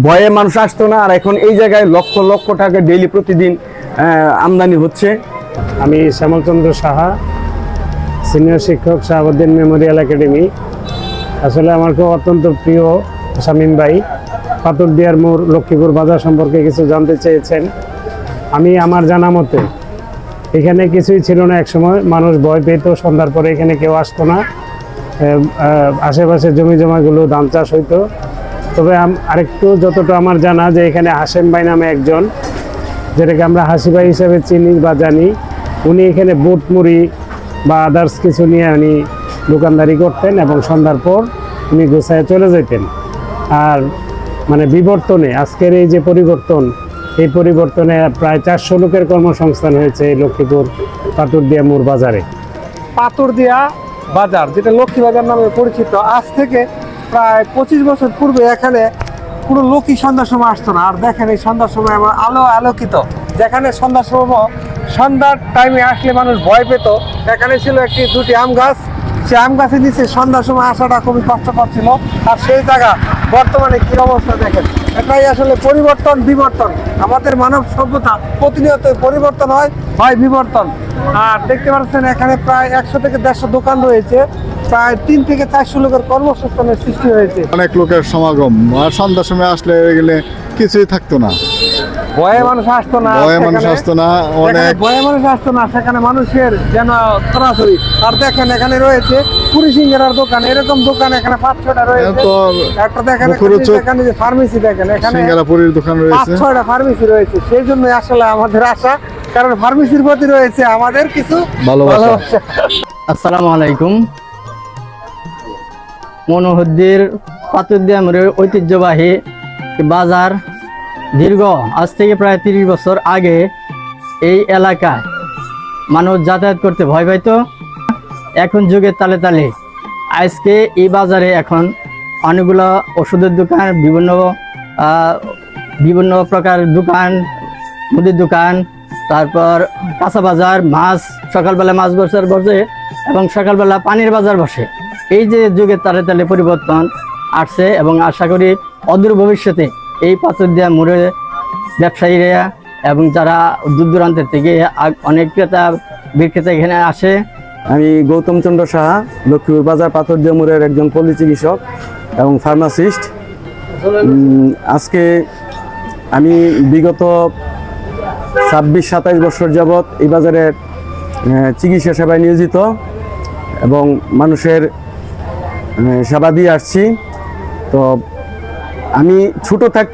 ভয়ে মানুষ আসতো না, আর এখন এই জায়গায় লক্ষ লক্ষ টাকা ডেইলি প্রতিদিন আমদানি হচ্ছে। আমি শ্যামলচন্দ্র সাহা, সিনিয়র শিক্ষক, শাহাবুদ্দিন মেমোরিয়াল একাডেমি। আসলে আমার খুব অত্যন্ত প্রিয় শামীম ভাই পাথরদিয়ার মোড় লক্ষ্মীপুর বাজার সম্পর্কে কিছু জানতে চেয়েছেন। আমি আমার জানা মতে এখানে কিছুই ছিল না একসময়, মানুষ ভয় পেত, সন্ধ্যার পরে এখানে কেউ আসতো না। আশেপাশে জমি জমাগুলো ধান চাষ হইতো। তবে আরেকটু যতটা আমার জানা যে এখানে হাশেম ভাই নামে একজন, যেটাকে আমরা হাসি ভাই হিসেবে চিনি বা জানি, উনি এখানে বুট মুড়ি বা আদার্স কিছু নিয়ে উনি দোকানদারি করতেন এবং সন্ধ্যার পর উনি গোছায় চলে যেতেন। আর মানে বিবর্তনে আজকের এই যে পরিবর্তন, এই পরিবর্তনে প্রায় 400 লোকের কর্মসংস্থান হয়েছে এই লক্ষ্মীপুর পাথরদিয়া মোড় বাজারে। পাথরদিয়া বাজার, যেটা লক্ষ্মী বাজার নামে পরিচিত, আজ থেকে প্রায় 25 বছর পূর্বে এখানে পুরো লোকই সন্ধ্যার সময় আসতো না। আর দেখেন এই সন্ধ্যার সময় আমার আলোকিত, যেখানে সন্ধ্যার সময় সন্ধ্যার টাইমে আসলে মানুষ ভয় পেত। এখানে ছিল দুটি আম গাছ, সে আম গাছের নিচে সন্ধ্যার সময় আসাটা খুবই কষ্টকর ছিল। আর সেই জায়গা বর্তমানে কি অবস্থা দেখেন, এটাই আসলে পরিবর্তন বিবর্তন। আমাদের মানব সভ্যতা প্রতিনিয়ত পরিবর্তন হয় বিবর্তন। আর দেখতে পাচ্ছেন এখানে প্রায় 100 থেকে 150 দোকান রয়েছে, প্রায় 3 থেকে 400 লোকের কর্মসংস্থানের সৃষ্টি হয়েছে। অনেক লোকের সমাগম, আর সন্ধ্যার সময় আসলে গেলে কিছুই থাকতো না, ভয়ে মানুষ আসতো না, সেখানে মানুষের যেন সরাসরি। আর দেখেন এখানে রয়েছে পুরি সিঙ্গারার দোকান, এরকম দোকান এখানে 5-6টা রয়েছে। একটা দেখেন এখানে যে ফার্মেসি, দেখেন এখানে সিঙ্গারাপুরির দোকান রয়েছে, 5-6টা ফার্মেসি রয়েছে। সেই জন্য আসলে আমাদের আশা, কারণ ফার্মেসির প্রতি রয়েছে আমাদের কিছু ভালোবাসা। আসসালামু আলাইকুম। মনোহরদীর পাথরদিয়া মোড়ের ঐতিহ্যবাহী বাজার দীর্ঘ আজ থেকে প্রায় 30 বছর আগে এই এলাকায় মানুষ যাতায়াত করতে ভয় পাইত। এখন যুগের তালে তালে আজকে এই বাজারে এখন অনেকগুলো ওষুধের দোকান, বিভিন্ন প্রকার দোকান, মুদির দোকান, তারপর কাঁচা বাজার, মাছ, সকালবেলা মাছ বাজার বসে এবং সকালবেলা পানির বাজার বসে। এই যে যুগের তালে তালে পরিবর্তন আসছে এবং আশা করি অদূর ভবিষ্যতে এই পাথরদিয়া মোড়ে ব্যবসায়ীরা এবং যারা দূর দূরান্তের থেকে অনেক ক্রেতা বিক্রেতা এখানে আসে। আমি গৌতম চন্দ্র সাহা, লক্ষ্মীপুর বাজার পাথরদিয়া মোড়ের একজন পল্লী চিকিৎসক এবং ফার্মাসিস্ট। আজকে আমি বিগত 26-27 বছর যাবৎ এই বাজারের চিকিৎসা সেবায় নিয়োজিত এবং মানুষের সেবা দিয়ে আসছি। তো আমি ছোট থাকতে